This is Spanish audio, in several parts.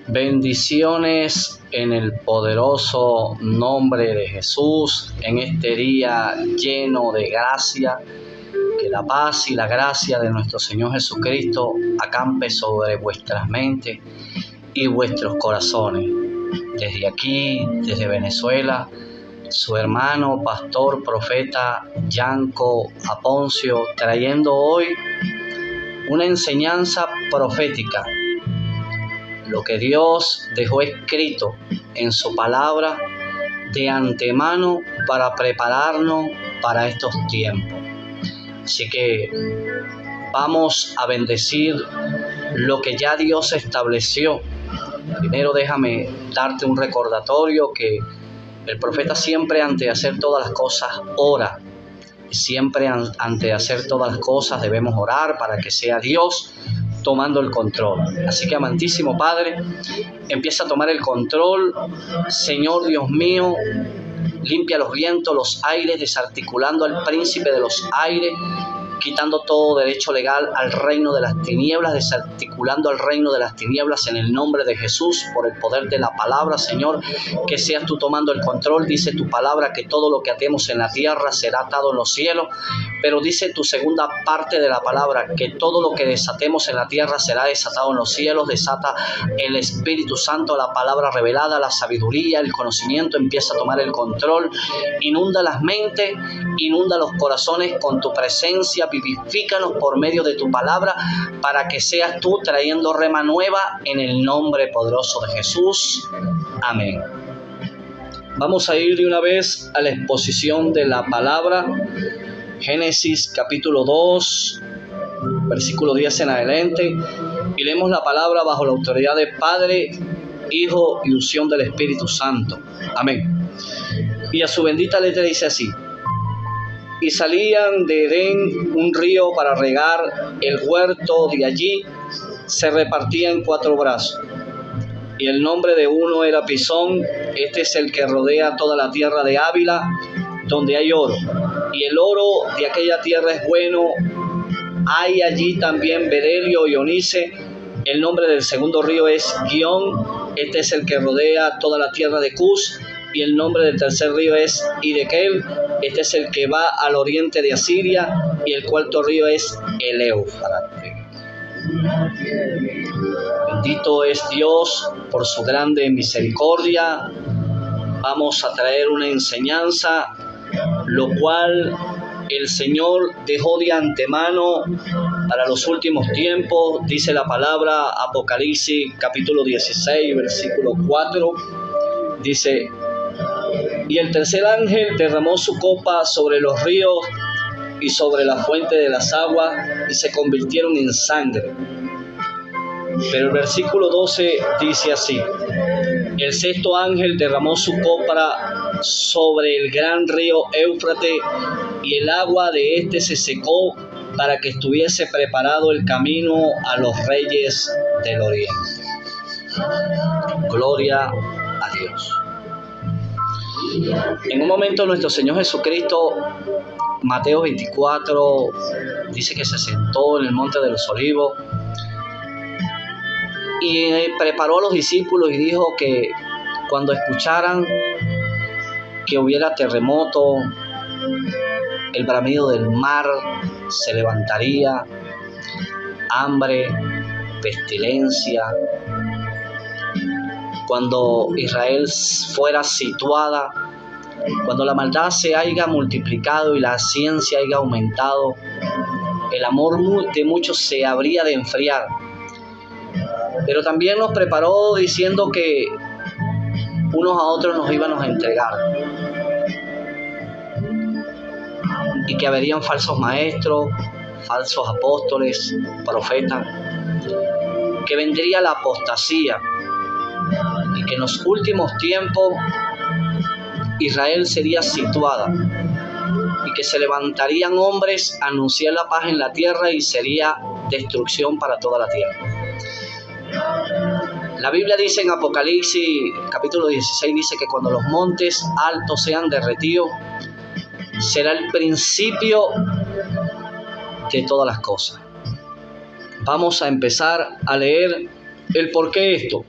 Bendiciones en el poderoso nombre de Jesús, en este día lleno de gracia. Que la paz y la gracia de nuestro Señor Jesucristo acampe sobre vuestras mentes y vuestros corazones. Desde aquí, desde Venezuela, su hermano, pastor, profeta Yanko Aponcio, trayendo hoy una enseñanza profética. Lo que Dios dejó escrito en su palabra de antemano para prepararnos para estos tiempos. Así que vamos a bendecir lo que ya Dios estableció. Primero déjame darte un recordatorio que el profeta siempre ante de hacer todas las cosas ora. Siempre ante de hacer todas las cosas debemos orar para que sea Dios tomando el control. Así que, amantísimo Padre, empieza a tomar el control. Señor Dios mío, limpia los vientos, los aires, desarticulando al príncipe de los aires, quitando todo derecho legal al reino de las tinieblas, desarticulando al reino de las tinieblas en el nombre de Jesús, por el poder de la palabra. Señor, que seas tú tomando el control. Dice tu palabra que todo lo que atemos en la tierra será atado en los cielos, pero dice tu segunda parte de la palabra que todo lo que desatemos en la tierra será desatado en los cielos. Desata el Espíritu Santo, la palabra revelada, la sabiduría, el conocimiento. Empieza a tomar el control. Inunda las mentes, inunda los corazones con tu presencia. Vivifícanos por medio de tu palabra para que seas tú trayendo rema nueva en el nombre poderoso de Jesús. Amén. Vamos a ir de una vez a la exposición de la palabra. Génesis capítulo 2, versículo 10 en adelante. Y leemos la palabra bajo la autoridad de Padre, Hijo y unción del Espíritu Santo. Amén. Y a su bendita letra dice así: y salían de Edén un río para regar el huerto, de allí se repartía en 4 brazos. Y el nombre de uno era Pisón, este es el que rodea toda la tierra de Ávila, donde hay oro. Y el oro de aquella tierra es bueno. Hay allí también bedelio y onice. El nombre del segundo río es Gihón, este es el que rodea toda la tierra de Cus. Y el nombre del tercer río es Hiddekel, este es el que va al oriente de Asiria. Y el cuarto río es el Éufrates. Bendito es Dios por su grande misericordia. Vamos a traer una enseñanza, lo cual el Señor dejó de antemano para los últimos tiempos. Dice la palabra, Apocalipsis capítulo 16, versículo 4. Dice: y el tercer ángel derramó su copa sobre los ríos y sobre la fuente de las aguas, y se convirtieron en sangre. Pero el versículo 12 dice así: el sexto ángel derramó su copa sobre el gran río Éufrates, y el agua de éste se secó, para que estuviese preparado el camino a los reyes del oriente. Gloria a Dios. En un momento nuestro Señor Jesucristo, Mateo 24, dice que se sentó en el monte de los olivos y preparó a los discípulos y dijo que cuando escucharan que hubiera terremoto, el bramido del mar se levantaría, hambre, pestilencia. Cuando Israel fuera situada, cuando la maldad se haya multiplicado y la ciencia haya aumentado, el amor de muchos se habría de enfriar. Pero también nos preparó diciendo que unos a otros nos íbamos a entregar y que habrían falsos maestros, falsos apóstoles, profetas, que vendría la apostasía y que en los últimos tiempos Israel sería situada y que se levantarían hombres a anunciar la paz en la tierra y sería destrucción para toda la tierra. La Biblia dice en Apocalipsis capítulo 16, dice que cuando los montes altos sean derretidos, será el principio de todas las cosas. Vamos a empezar a leer el por qué esto.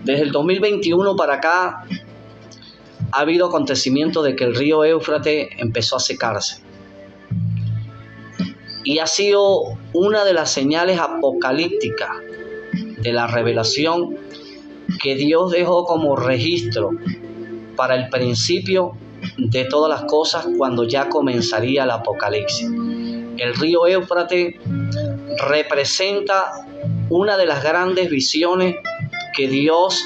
Desde el 2021 para acá ha habido acontecimientos de que el río Éufrates empezó a secarse. Y ha sido una de las señales apocalípticas de la revelación que Dios dejó como registro para el principio de todas las cosas cuando ya comenzaría el apocalipsis. El río Éufrates representa una de las grandes visiones que Dios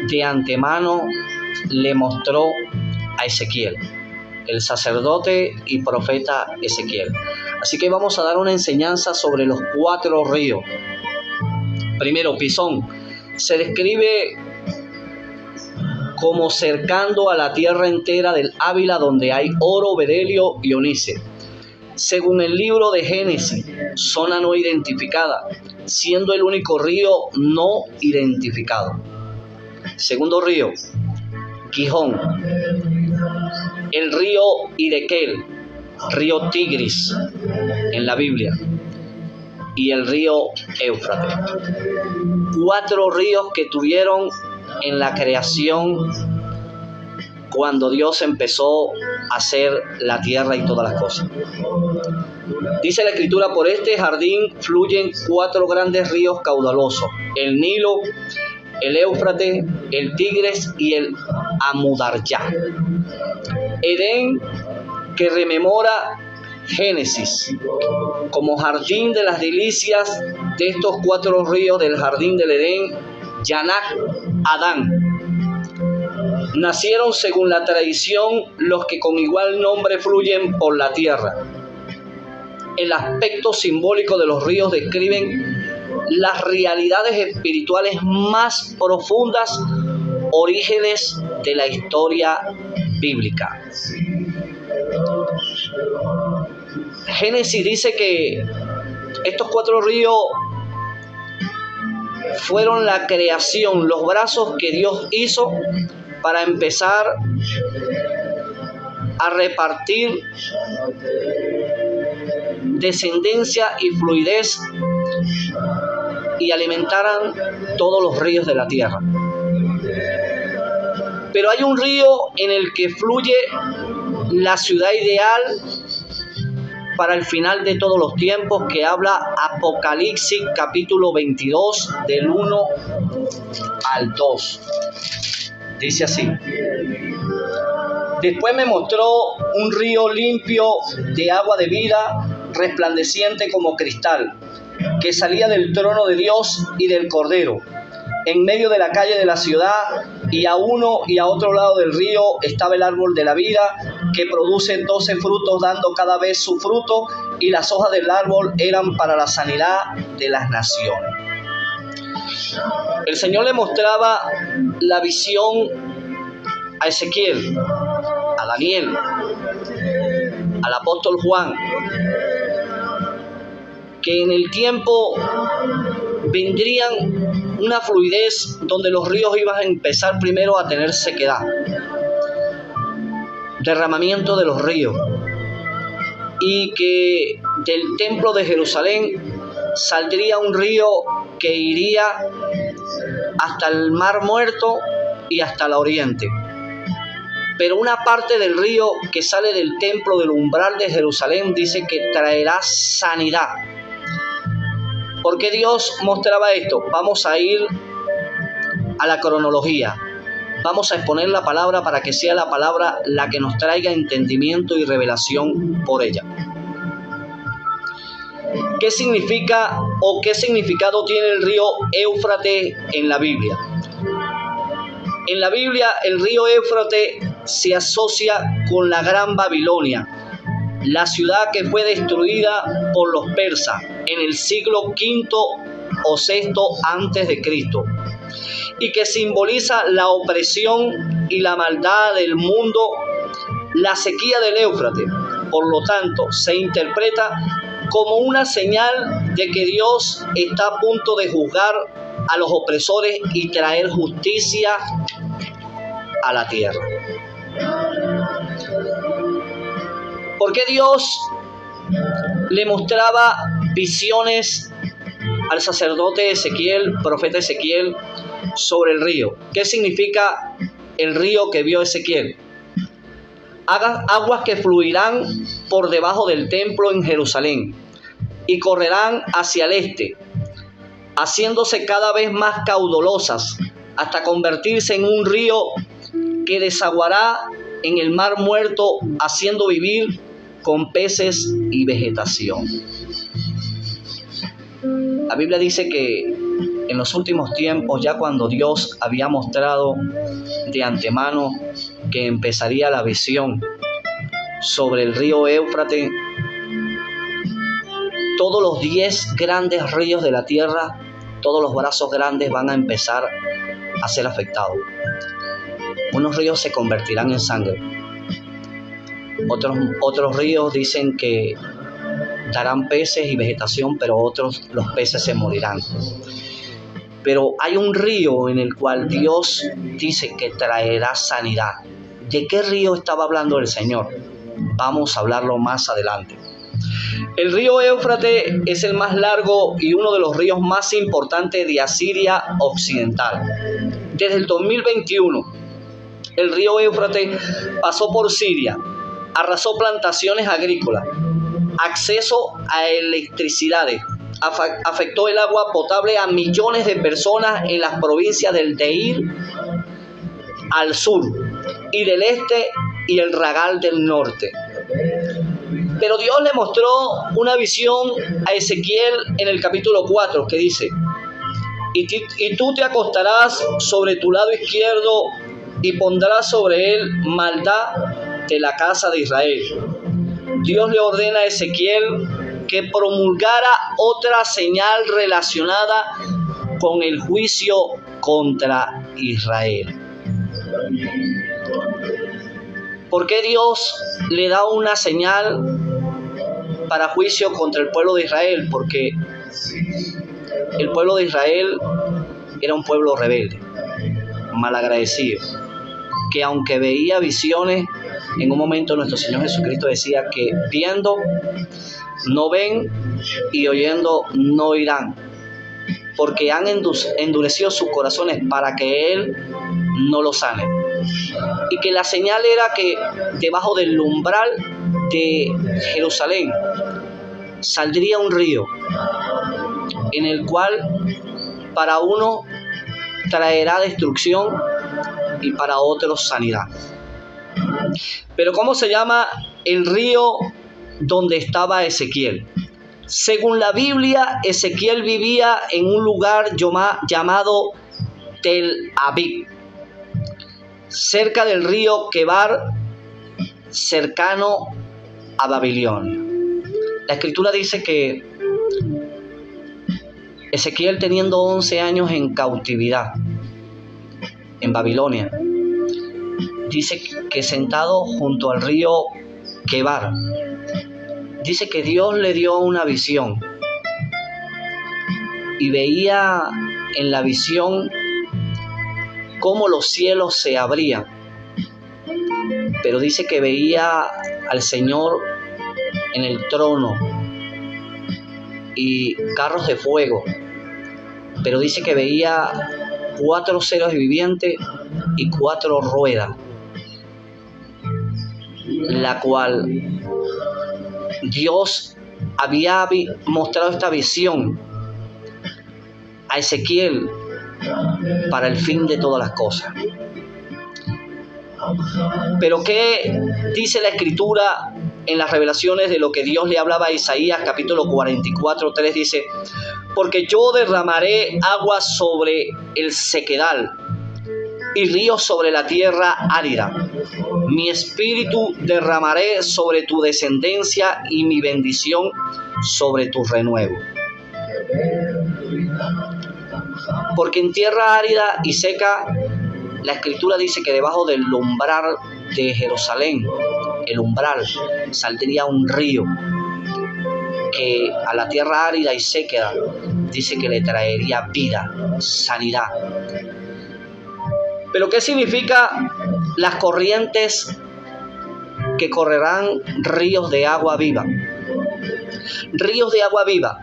de antemano le mostró a Ezequiel, el sacerdote y profeta Ezequiel. Así que vamos a dar una enseñanza sobre los 4 ríos. Primero, Pisón. Se describe como cercando a la tierra entera del Ávila, donde hay oro, bedelio y onice. Según el libro de Génesis, zona no identificada, siendo el único río no identificado. Segundo río, Gihón. El río Hiddekel, río Tigris en la Biblia, y el río Éufrates. 4 ríos que tuvieron en la creación cuando Dios empezó a hacer la tierra y todas las cosas. Dice la Escritura: por este jardín fluyen 4 grandes ríos caudalosos: el Nilo, el Éufrates, el Tigris y el Amudarya. Edén, que rememora Génesis como jardín de las delicias de estos 4 ríos del jardín del Edén, Yanak, Adán. Nacieron según la tradición los que con igual nombre fluyen por la tierra. El aspecto simbólico de los ríos describen las realidades espirituales más profundas, orígenes de la historia bíblica. Génesis dice que estos 4 ríos fueron la creación, los brazos que Dios hizo para empezar a repartir descendencia y fluidez y alimentaran todos los ríos de la tierra. Pero hay un río en el que fluye la ciudad ideal para el final de todos los tiempos, que habla Apocalipsis capítulo 22 del 1 al 2. Dice así: después me mostró un río limpio de agua de vida, resplandeciente como cristal, que salía del trono de Dios y del Cordero, en medio de la calle de la ciudad, y a uno y a otro lado del río estaba el árbol de la vida, que produce 12 frutos, dando cada vez su fruto, y las hojas del árbol eran para la sanidad de las naciones. El Señor le mostraba la visión a Ezequiel, a Daniel, al apóstol Juan, que en el tiempo vendrían una fluidez donde los ríos iban a empezar primero a tener sequedad, derramamiento de los ríos, y que del templo de Jerusalén saldría un río que iría hasta el Mar Muerto y hasta el oriente. Pero una parte del río que sale del templo, del umbral de Jerusalén, dice que traerá sanidad. ¿Por qué Dios mostraba esto? Vamos a ir a la cronología. Vamos a exponer la palabra para que sea la palabra la que nos traiga entendimiento y revelación por ella. ¿Qué significa o qué significado tiene el río Éufrates en la Biblia? En la Biblia, el río Éufrates se asocia con la Gran Babilonia, la ciudad que fue destruida por los persas en el siglo V o VI antes de Cristo, y que simboliza la opresión y la maldad del mundo, la sequía del Éufrates. Por lo tanto, se interpreta como una señal de que Dios está a punto de juzgar a los opresores y traer justicia a la tierra. ¿Por qué Dios le mostraba visiones al sacerdote Ezequiel, profeta Ezequiel, sobre el río. ¿Qué significa el río que vio Ezequiel? Aguas que fluirán por debajo del templo en Jerusalén y correrán hacia el este, haciéndose cada vez más caudalosas hasta convertirse en un río que desaguará en el mar muerto, haciendo vivir con peces y vegetación. La Biblia dice que en los últimos tiempos, ya cuando Dios había mostrado de antemano que empezaría la visión sobre el río Éufrates, todos los 10 grandes ríos de la tierra, todos los brazos grandes van a empezar a ser afectados. Unos ríos se convertirán en sangre. Otros ríos dicen que darán peces y vegetación, pero otros, los peces se morirán. Pero hay un río en el cual Dios dice que traerá sanidad. ¿De qué río estaba hablando el Señor? Vamos a hablarlo más adelante. El río Éufrates es el más largo y uno de los ríos más importantes de Asiria Occidental. Desde el 2021, el río Éufrates pasó por Siria, arrasó plantaciones agrícolas, acceso a electricidades, afectó el agua potable a millones de personas en las provincias del Deir al sur y del este y el Ragal del norte. Pero Dios le mostró una visión a Ezequiel en el capítulo 4 que dice: y tú te acostarás sobre tu lado izquierdo y pondrás sobre él maldad de la casa de Israel. Dios le ordena a Ezequiel que promulgara otra señal relacionada con el juicio contra Israel. ¿Por qué Dios le da una señal para juicio contra el pueblo de Israel? Porque el pueblo de Israel era un pueblo rebelde, malagradecido, que aunque veía visiones, en un momento nuestro Señor Jesucristo decía que viendo no ven y oyendo no oirán, porque han endurecido sus corazones para que Él no los sane. Y que la señal era que debajo del umbral de Jerusalén saldría un río, en el cual para uno traerá destrucción y para otros sanidad. Pero ¿cómo se llama el río donde estaba Ezequiel? Según la Biblia, Ezequiel vivía en un lugar llamado Tel Aviv, cerca del río Quebar, cercano a Babilonia. La Escritura dice que Ezequiel, teniendo 11 años en cautividad en Babilonia, dice que sentado junto al río Quebar, dice que Dios le dio una visión y veía en la visión cómo los cielos se abrían, pero dice que veía al Señor en el trono y carros de fuego, pero dice que veía 4 seres vivientes y 4 ruedas, la cual Dios había mostrado esta visión a Ezequiel para el fin de todas las cosas. Pero ¿qué dice la Escritura en las revelaciones de lo que Dios le hablaba a Isaías capítulo 44:3? Dice: porque yo derramaré agua sobre el sequedal y ríos sobre la tierra árida. Mi espíritu derramaré sobre tu descendencia y mi bendición sobre tu renuevo. Porque en tierra árida y seca, la Escritura dice que debajo del umbral de Jerusalén, el umbral, saldría un río que a la tierra árida y seca dice que le traería vida, sanidad. Pero ¿qué significa las corrientes que correrán ríos de agua viva? Ríos de agua viva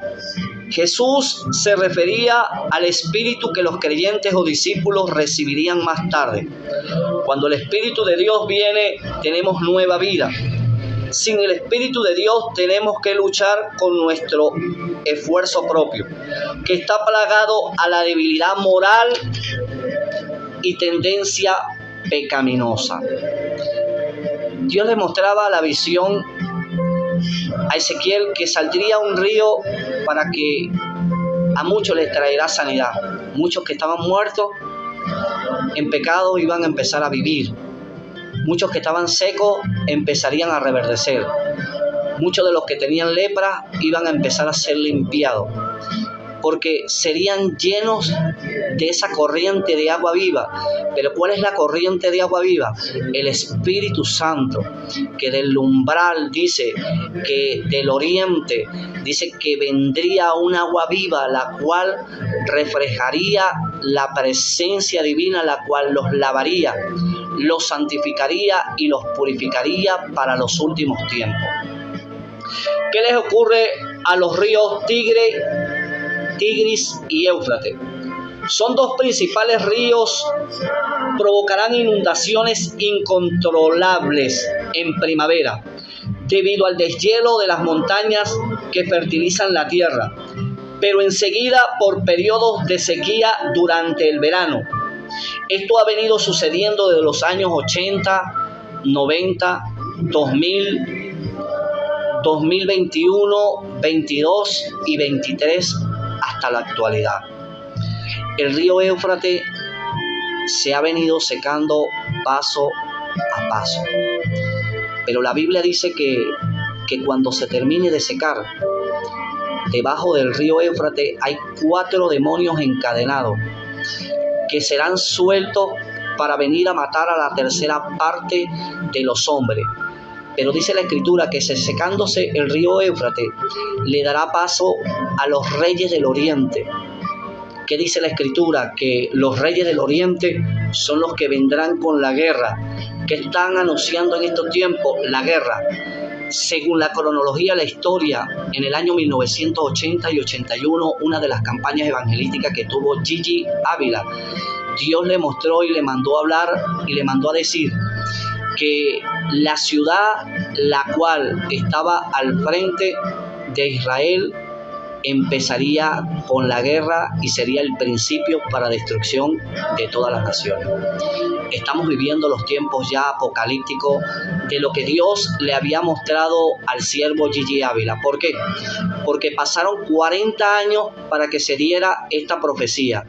Jesús se refería al Espíritu que los creyentes o discípulos recibirían más tarde. Cuando el Espíritu de Dios viene, tenemos nueva vida. Sin el Espíritu de Dios tenemos que luchar con nuestro esfuerzo propio, que está plagado a la debilidad moral y tendencia pecaminosa. Dios le mostraba la visión a Ezequiel que saldría un río para que a muchos les traerá sanidad. Muchos que estaban muertos en pecado iban a empezar a vivir. Muchos que estaban secos empezarían a reverdecer. Muchos de los que tenían lepra iban a empezar a ser limpiados, porque serían llenos de esa corriente de agua viva. Pero ¿cuál es la corriente de agua viva? El Espíritu Santo, que del umbral dice que del oriente, dice que vendría un agua viva, la cual reflejaría la presencia divina, la cual los lavaría, los santificaría y los purificaría para los últimos tiempos. ¿Qué les ocurre a los ríos Tigris y Éufrates? Son dos principales ríos, provocarán inundaciones incontrolables en primavera, debido al deshielo de las montañas que fertilizan la tierra, pero enseguida por periodos de sequía durante el verano. Esto ha venido sucediendo desde los años 80, 90, 2000, 2021, 22 y 23 hasta la actualidad. El río Éufrates se ha venido secando paso a paso. Pero la Biblia dice que cuando se termine de secar, debajo del río Éufrates hay 4 demonios encadenados que serán sueltos para venir a matar a la tercera parte de los hombres. Pero dice la Escritura que secándose el río Éufrates le dará paso a los reyes del oriente. ¿Qué dice la Escritura? Que los reyes del oriente son los que vendrán con la guerra. ¿Qué están anunciando en estos tiempos? La guerra. Según la cronología, la historia, en el año 1980 y 81, una de las campañas evangelísticas que tuvo Gigi Ávila, Dios le mostró y le mandó a hablar y le mandó a decir que la ciudad la cual estaba al frente de Israel empezaría con la guerra y sería el principio para destrucción de todas las naciones. Estamos viviendo los tiempos ya apocalípticos de lo que Dios le había mostrado al siervo Gigi Ávila. ¿Por qué? Porque pasaron 40 años para que se diera esta profecía.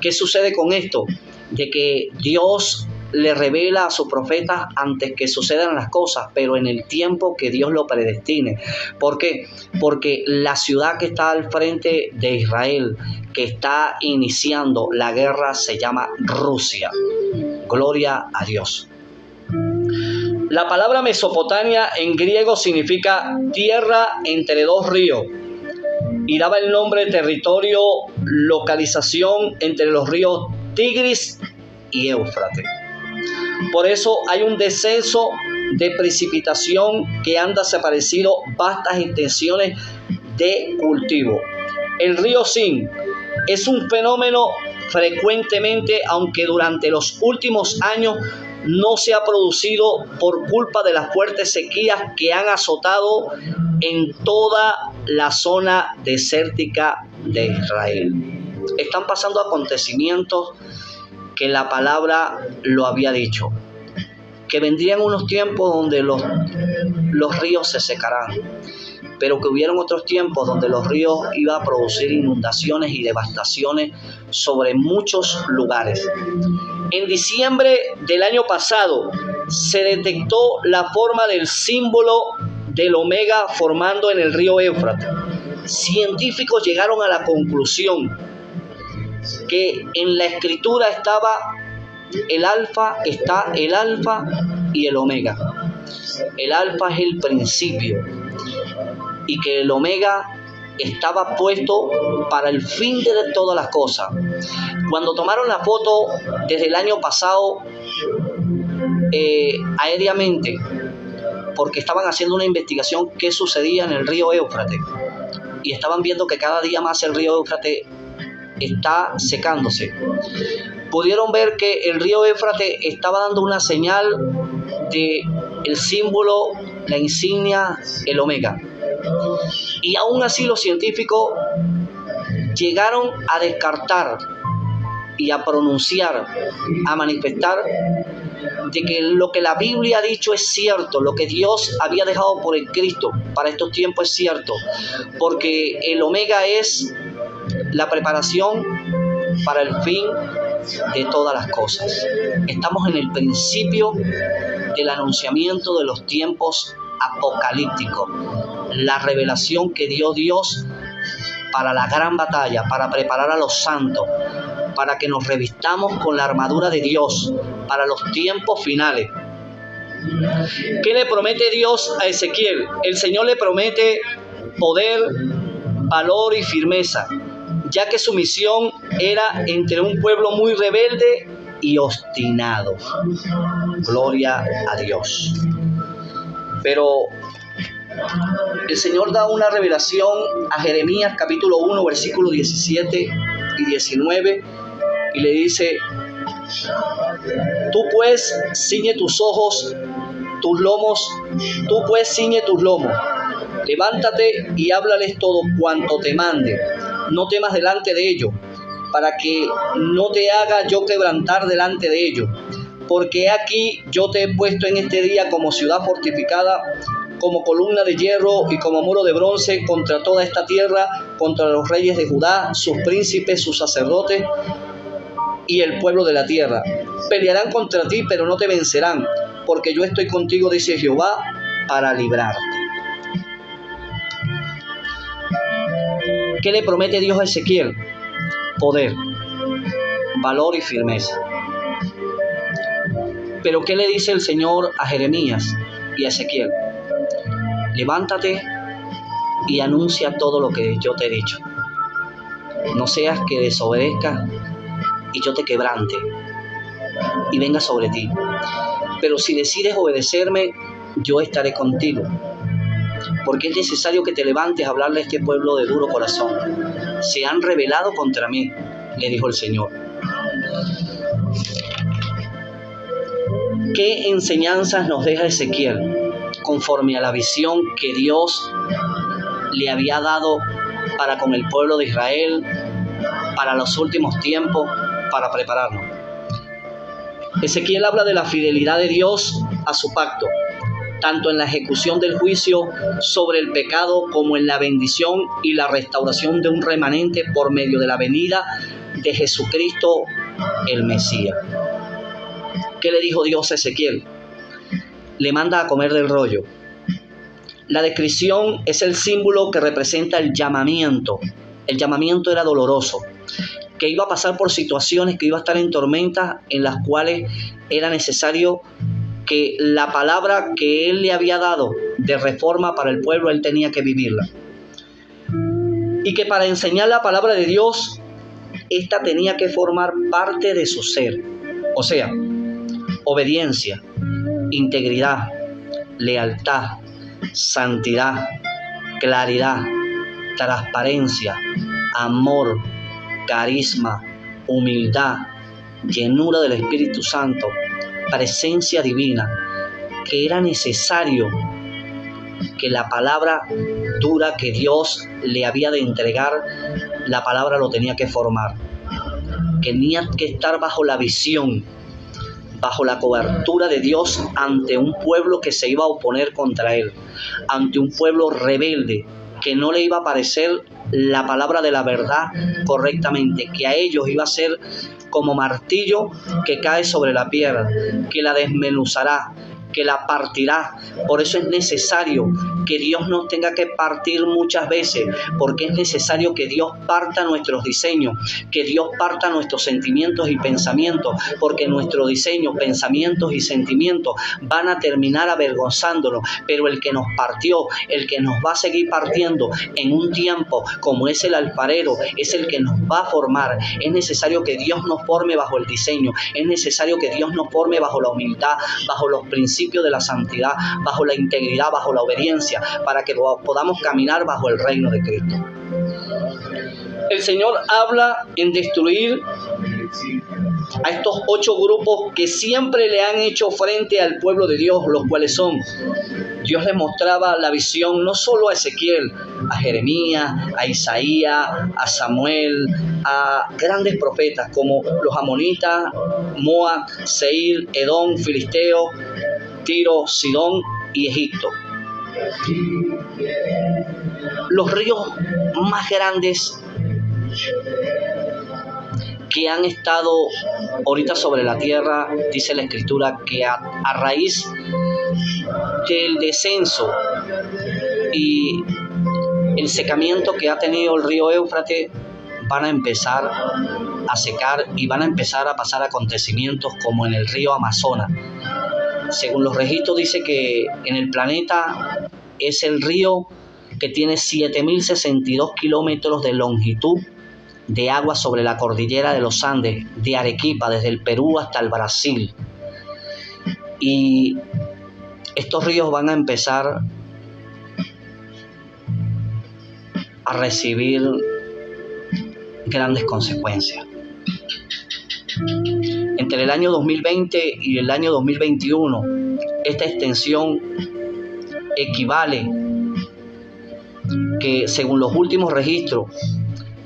¿Qué sucede con esto? De que Dios le revela a sus profetas antes que sucedan las cosas, pero en el tiempo que Dios lo predestine. ¿Por qué? Porque la ciudad que está al frente de Israel, que está iniciando la guerra, se llama Rusia. Gloria a Dios. La palabra Mesopotamia en griego significa tierra entre dos ríos y daba el nombre de territorio, localización entre los ríos Tigris y Éufrates. Por eso hay un descenso de precipitación que han desaparecido vastas extensiones de cultivo. El río Sin es un fenómeno frecuentemente, aunque durante los últimos años no se ha producido por culpa de las fuertes sequías que han azotado en toda la zona desértica de Israel. Están pasando acontecimientos que la palabra lo había dicho, que vendrían unos tiempos donde los ríos se secarán, pero que hubieron otros tiempos donde los ríos iban a producir inundaciones y devastaciones sobre muchos lugares. En diciembre del año pasado se detectó la forma del símbolo del omega formando en el río Éufrates. Científicos llegaron a la conclusión que en la escritura estaba el alfa y el omega. El alfa es el principio y que el omega estaba puesto para el fin de todas las cosas. Cuando tomaron la foto desde el año pasado aéreamente, porque estaban haciendo una investigación qué sucedía en el río Éufrates, y estaban viendo que cada día más el río Éufrates está secándose. Pudieron ver que el río Éufrates estaba dando una señal de el símbolo, la insignia, el omega. Y aún así los científicos llegaron a descartar y a pronunciar, a manifestar de que lo que la Biblia ha dicho es cierto, lo que Dios había dejado por escrito para estos tiempos es cierto, porque el omega es la preparación para el fin de todas las cosas. Estamos en el principio del anunciamiento de los tiempos apocalípticos, la revelación que dio Dios para la gran batalla, para preparar a los santos, para que nos revistamos con la armadura de Dios para los tiempos finales. ¿Qué le promete Dios a Ezequiel? El Señor le promete poder, valor y firmeza, ya que su misión era entre un pueblo muy rebelde y obstinado. Gloria a Dios. Pero el Señor da una revelación a Jeremías capítulo 1, versículos 17 y 19, y le dice: tú pues ciñe tus ojos, tus lomos, tú pues ciñe tus lomos, levántate y háblales todo cuanto te mande, no temas delante de ellos, para que no te haga yo quebrantar delante de ellos, porque aquí yo te he puesto en este día como ciudad fortificada, como columna de hierro y como muro de bronce contra toda esta tierra, contra los reyes de Judá, sus príncipes, sus sacerdotes y el pueblo de la tierra. Pelearán contra ti, pero no te vencerán, porque yo estoy contigo, dice Jehová, para librarte. ¿Qué le promete Dios a Ezequiel? Poder, valor y firmeza. Pero ¿qué le dice el Señor a Jeremías y a Ezequiel? Levántate y anuncia todo lo que yo te he dicho. No seas que desobedezcas y yo te quebrante y venga sobre ti. Pero si decides obedecerme, yo estaré contigo. Porque es necesario que te levantes a hablarle a este pueblo de duro corazón. Se han rebelado contra mí, le dijo el Señor. ¿Qué enseñanzas nos deja Ezequiel conforme a la visión que Dios le había dado para con el pueblo de Israel, para los últimos tiempos, para prepararnos? Ezequiel habla de la fidelidad de Dios a su pacto, tanto en la ejecución del juicio sobre el pecado como en la bendición y la restauración de un remanente por medio de la venida de Jesucristo el Mesías. ¿Qué le dijo Dios a Ezequiel? Le manda a comer del rollo. La descripción es el símbolo que representa el llamamiento. El llamamiento era doloroso, que iba a pasar por situaciones, que iba a estar en tormentas en las cuales era necesario que la palabra que él le había dado de reforma para el pueblo, él tenía que vivirla. Y que para enseñar la palabra de Dios, esta tenía que formar parte de su ser. O sea, obediencia, integridad, lealtad, santidad, claridad, transparencia, amor, carisma, humildad, llenura del Espíritu Santo, presencia divina, que era necesario que la palabra dura que Dios le había de entregar, la palabra lo tenía que formar. Tenía que estar bajo la visión, bajo la cobertura de Dios ante un pueblo que se iba a oponer contra él, ante un pueblo rebelde que no le iba a parecer la palabra de la verdad correctamente, que a ellos iba a ser como martillo que cae sobre la piedra, que la desmenuzará, que la partirá. Por eso es necesario que Dios nos tenga que partir muchas veces, porque es necesario que Dios parta nuestros diseños, que Dios parta nuestros sentimientos y pensamientos, porque nuestros diseños, pensamientos y sentimientos van a terminar avergonzándonos, pero el que nos partió, el que nos va a seguir partiendo en un tiempo como es el alfarero, es el que nos va a formar. Es necesario que Dios nos forme bajo el diseño, es necesario que Dios nos forme bajo la humildad, bajo los principios de la santidad, bajo la integridad, bajo la obediencia, gracia, para que podamos caminar bajo el reino de Cristo. El Señor habla en destruir a estos 8 grupos que siempre le han hecho frente al pueblo de Dios, los cuales son: Dios les mostraba la visión no solo a Ezequiel, a Jeremías, a Isaías, a Samuel, a grandes profetas como los amonitas, Moab, Seir, Edom, Filisteo, Tiro, Sidón y Egipto. Los ríos más grandes que han estado ahorita sobre la tierra, dice la Escritura, que a raíz del descenso y el secamiento que ha tenido el río Éufrates, van a empezar a secar y van a empezar a pasar acontecimientos como en el río Amazonas. Según los registros, dice que en el planeta es el río que tiene 7.062 kilómetros de longitud de agua sobre la cordillera de los Andes, de Arequipa, desde el Perú hasta el Brasil. Y estos ríos van a empezar a recibir grandes consecuencias. Entre el año 2020 y el año 2021, esta extensión equivale que, según los últimos registros,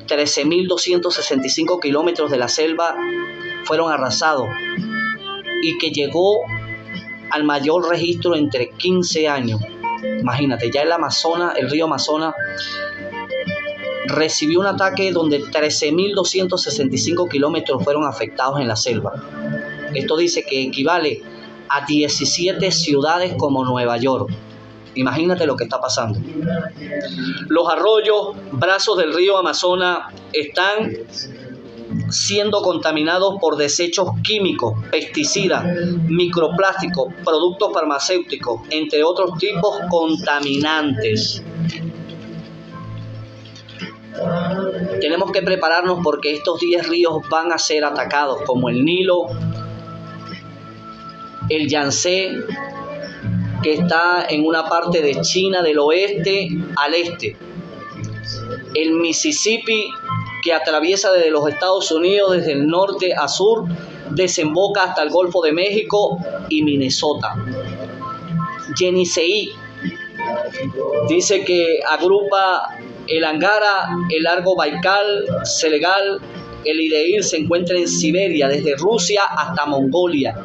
13.265 kilómetros de la selva fueron arrasados y que llegó al mayor registro entre 15 años. Imagínate, ya el Amazonas, el río Amazonas, recibió un ataque donde 13.265 kilómetros fueron afectados en la selva. Esto dice que equivale a 17 ciudades como Nueva York. Imagínate lo que está pasando. Los arroyos, brazos del río Amazonas están siendo contaminados por desechos químicos, pesticidas, microplásticos, productos farmacéuticos, entre otros tipos contaminantes. Tenemos que prepararnos porque estos 10 ríos van a ser atacados, como el Nilo, el Yangtze, que está en una parte de China del oeste al este, el Mississippi, que atraviesa desde los Estados Unidos, desde el norte a sur, desemboca hasta el Golfo de México y Minnesota. Yenisei dice que agrupa el Angara, el Largo Baikal, Senegal. El Ideir se encuentra en Siberia, desde Rusia hasta Mongolia.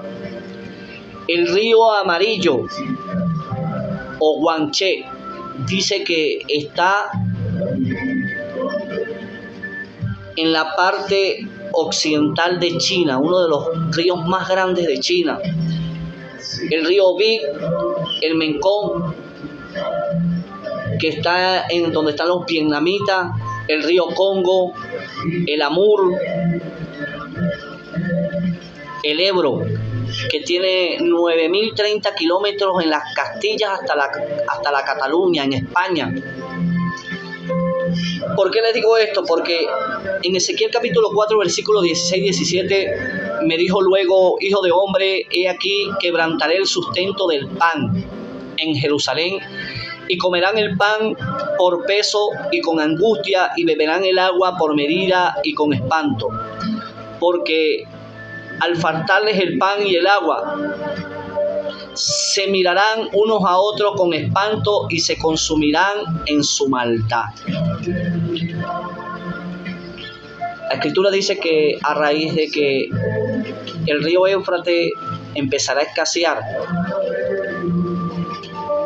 El río Amarillo o Guangche dice que está en la parte occidental de China, uno de los ríos más grandes de China. El río Big, el Mekong, que está en donde están los vietnamitas, el río Congo, el Amur, el Ebro, que tiene 9.030 kilómetros en las Castillas hasta la Cataluña, en España. ¿Por qué les digo esto? Porque en Ezequiel capítulo 4, versículo 16-17, me dijo luego: hijo de hombre, he aquí quebrantaré el sustento del pan en Jerusalén, y comerán el pan por peso y con angustia, y beberán el agua por medida y con espanto, porque al faltarles el pan y el agua, se mirarán unos a otros con espanto y se consumirán en su maldad. La Escritura dice que a raíz de que el río Éufrates empezará a escasear,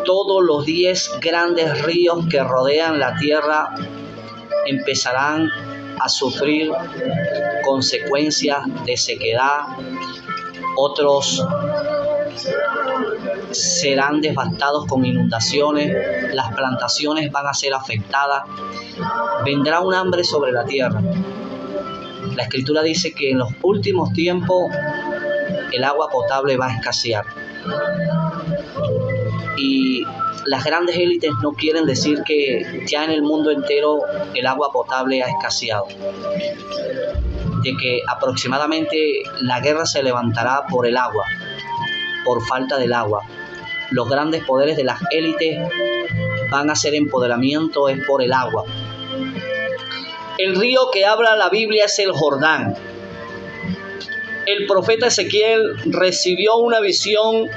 todos los 10 grandes ríos que rodean la tierra empezarán a sufrir consecuencias de sequedad. Otros serán devastados con inundaciones, las plantaciones van a ser afectadas, vendrá un hambre sobre la tierra. La Escritura dice que en los últimos tiempos el agua potable va a escasear. Y las grandes élites no quieren decir que ya en el mundo entero el agua potable ha escaseado. De que aproximadamente la guerra se levantará por el agua, por falta del agua. Los grandes poderes de las élites van a hacer empoderamiento es por el agua. El río que habla la Biblia es el Jordán. El profeta Ezequiel recibió una visión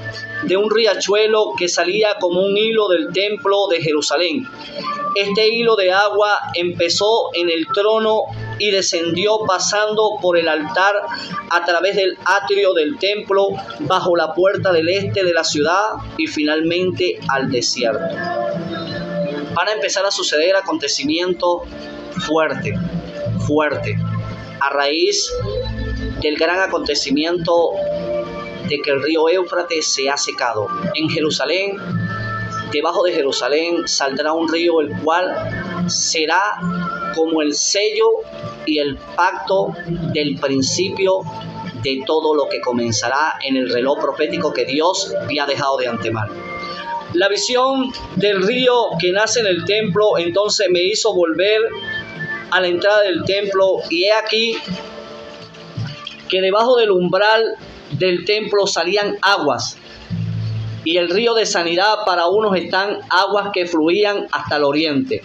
de un riachuelo que salía como un hilo del templo de Jerusalén. Este hilo de agua empezó en el trono y descendió pasando por el altar a través del atrio del templo, bajo la puerta del este de la ciudad y finalmente al desierto. Van a empezar a suceder acontecimientos fuertes, a raíz del gran acontecimiento de que el río Éufrates se ha secado. En Jerusalén, debajo de Jerusalén, saldrá un río el cual será como el sello y el pacto del principio de todo lo que comenzará en el reloj profético que Dios había dejado de antemano. La visión del río que nace en el templo entonces me hizo volver a la entrada del templo, y he aquí que debajo del umbral del templo salían aguas, y el río de sanidad para unos están aguas que fluían hasta el oriente.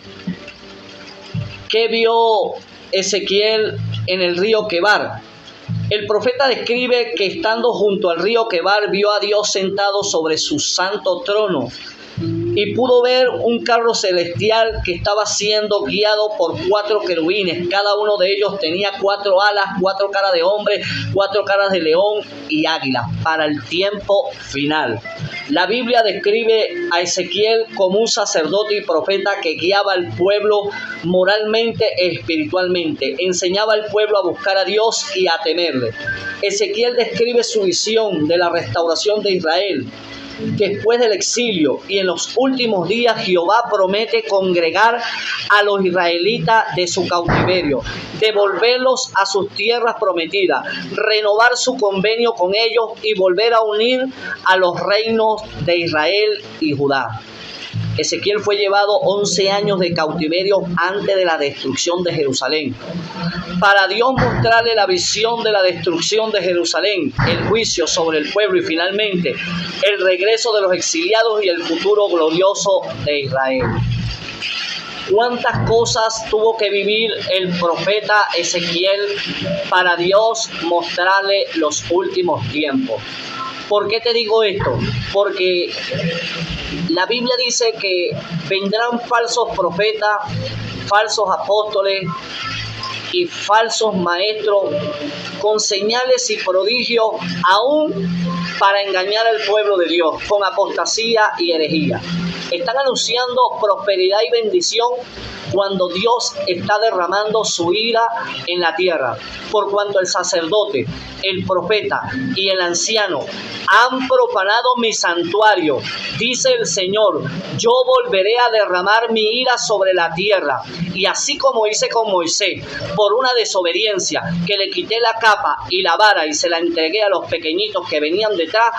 ¿Qué vio Ezequiel en el río Quebar? El profeta describe que estando junto al río Quebar vio a Dios sentado sobre su santo trono y pudo ver un carro celestial que estaba siendo guiado por 4 querubines. Cada uno de ellos tenía 4 alas, 4 caras de hombre, 4 caras de león y águila para el tiempo final. La Biblia describe a Ezequiel como un sacerdote y profeta que guiaba al pueblo moralmente e espiritualmente. Enseñaba al pueblo a buscar a Dios y a temerle. Ezequiel describe su visión de la restauración de Israel después del exilio, y en los últimos días Jehová promete congregar a los israelitas de su cautiverio, devolverlos a sus tierras prometidas, renovar su convenio con ellos y volver a unir a los reinos de Israel y Judá. Ezequiel fue llevado 11 años de cautiverio antes de la destrucción de Jerusalén. Para Dios mostrarle la visión de la destrucción de Jerusalén, el juicio sobre el pueblo y finalmente el regreso de los exiliados y el futuro glorioso de Israel. ¿Cuántas cosas tuvo que vivir el profeta Ezequiel para Dios mostrarle los últimos tiempos? ¿Por qué te digo esto? Porque la Biblia dice que vendrán falsos profetas, falsos apóstoles y falsos maestros con señales y prodigios aún para engañar al pueblo de Dios con apostasía y herejía. Están anunciando prosperidad y bendición cuando Dios está derramando su ira en la tierra, por cuanto el sacerdote, el profeta y el anciano han profanado mi santuario, dice el Señor. Yo volveré a derramar mi ira sobre la tierra, y así como hice con Moisés por una desobediencia, que le quité la capa y la vara y se la entregué a los pequeñitos que venían detrás,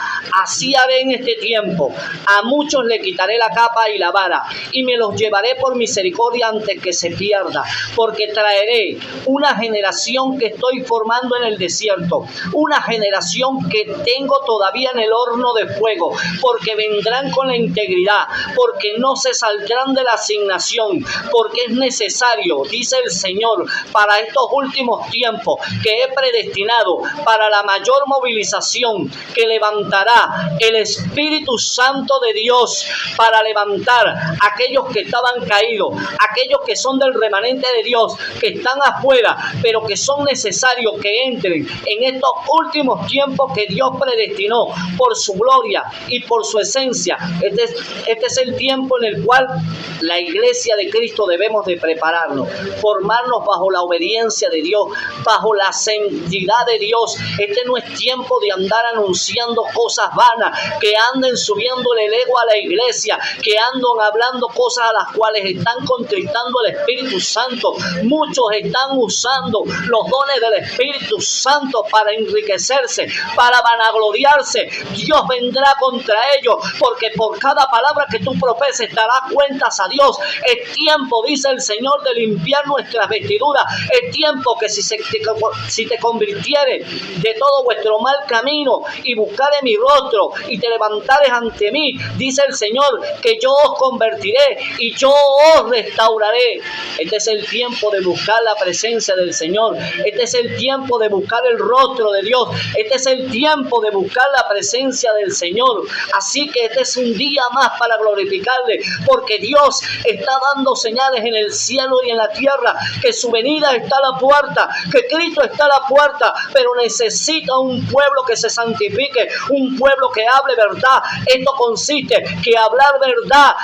así haré en este tiempo. A muchos le quitaré la capa y la vara y me los llevaré por misericordia antes que se pierda, porque traeré una generación que estoy formando en el desierto, una generación que tengo todavía en el horno de fuego, porque vendrán con la integridad, porque no se saldrán de la asignación, porque es necesario, dice el Señor, para estos últimos tiempos que he predestinado para la mayor movilización que levantará el Espíritu Santo de Dios, para levantar a aquellos que estaban caídos, aquellos que son del remanente de Dios, que están afuera, pero que son necesarios que entren en estos últimos tiempos que Dios predestinó por su gloria y por su esencia. Este es el tiempo en el cual la iglesia de Cristo debemos de prepararnos, formarnos bajo la obediencia de Dios, bajo la santidad de Dios. Este no es tiempo de andar anunciando cosas vanas, que anden subiendo el ego a la iglesia, que andan hablando cosas a las cuales están contritando el Espíritu Santo. Muchos están usando los dones del Espíritu Santo para enriquecerse, para vanagloriarse. Dios vendrá contra ellos, porque por cada palabra que tú profeses darás cuentas a Dios. Es tiempo, dice el Señor, de limpiar nuestras vestiduras. Es tiempo que si te convirtieres de todo vuestro mal camino y buscares mi rostro y te levantares ante mí, dice el Señor, que yo os convertiré y yo os restauraré. Este es el tiempo de buscar la presencia del Señor. Este es el tiempo de buscar el rostro de Dios. Este es el tiempo de buscar la presencia del Señor. Así que este es un día más para glorificarle, porque Dios está dando señales en el cielo y en la tierra, que su venida está a la puerta, que Cristo está a la puerta, pero necesita un pueblo que se santifique, un pueblo que hable verdad. Esto consiste que hablar verdad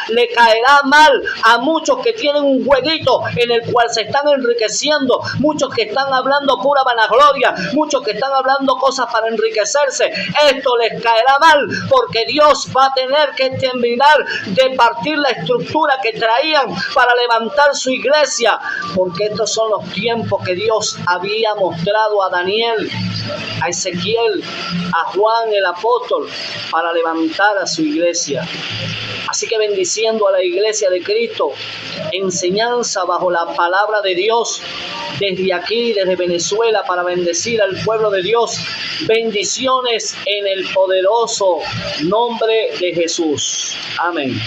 le caerá mal a muchos que tienen un jueguito en el cual se están enriqueciendo, muchos que están hablando pura vanagloria, muchos que están hablando cosas para enriquecerse. Esto les caerá mal, porque Dios va a tener que terminar de partir la estructura que traían para levantar su iglesia, porque estos son los tiempos que Dios había mostrado a Daniel, a Ezequiel, a Juan el apóstol, para levantar a su iglesia. Así que bendiciendo a la iglesia de Cristo, enseñanza bajo la palabra de Dios, desde aquí, desde Venezuela, para bendecir al pueblo de Dios. Bendiciones en el poderoso nombre de Jesús. Amén.